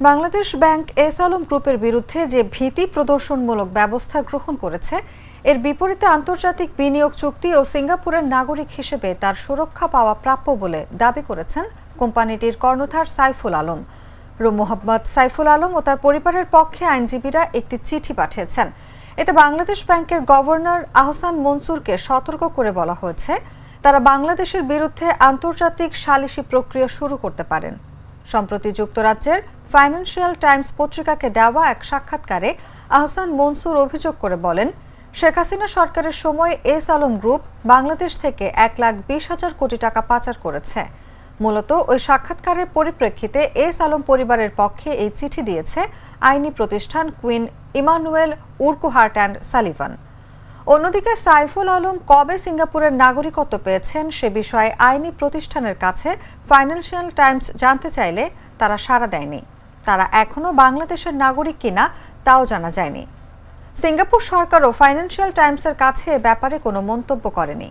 Bangladesh bank S Alam গ্রুপের বিরুদ্ধে যে ভীতি প্রদর্শনমূলক ব্যবস্থা গ্রহণ করেছে এর বিপরীতে আন্তর্জাতিক বিনিয়োগ চুক্তি ও সিঙ্গাপুরের নাগরিক হিসেবে তার সুরক্ষা পাওয়া প্রাপ্য বলে দাবি করেছেন কোম্পানিটির কর্ণধার সাইফুল আলম। মোহাম্মদ সাইফুল আলম ও তার পরিবারের পক্ষে আইনজীবীরা একটি চিঠি পাঠিয়েছেন। এতে বাংলাদেশ ব্যাংকের গভর্নর আহসান মনসুরকে সতর্ক করে বলা হয়েছে তারা বাংলাদেশের বিরুদ্ধে আন্তর্জাতিক সালিসি প্রক্রিয়া শুরু করতে পারেন। সম্প্রতি যুক্তরাজ্যের ফাইন্যান্সিয়াল টাইমস পত্রিকাকে দেওয়া এক সাক্ষাৎকারে আহসান মনসুর অভিযোগ করে বলেন, শেখ হাসিনা সরকারের সময় এস আলম গ্রুপ বাংলাদেশ থেকে 1,20,000 কোটি টাকা পাচার করেছে। মূলত ওই সাক্ষাৎকারের পরিপ্রেক্ষিতে এস আলম পরিবারের পক্ষে এই চিঠি দিয়েছে আইনি প্রতিষ্ঠান Quinn Emanuel Urquhart and Sullivan. অন্যদিকে সাইফুল আলম কবে সিঙ্গাপুরের নাগরিকত্ব পেয়েছেন সে বিষয়ে আইনি প্রতিষ্ঠানের কাছে ফাইন্যান্সিয়াল টাইমস জানতে চাইলে তারা সাড়া দেয়নি। তারা এখনও বাংলাদেশের নাগরিক কিনা তাও জানা যায়নি। সিঙ্গাপুর সরকারও ফাইন্যান্সিয়াল টাইমসের কাছে এ ব্যাপারে কোনো মন্তব্য করেনি।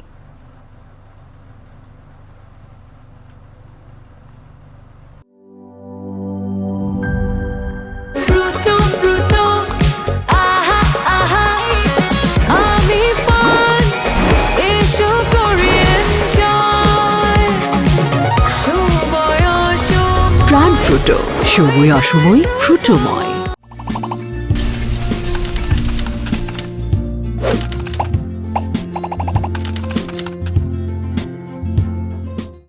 প্রাণ ফ্রুটো, সময় অসময় ফ্রুটোময়।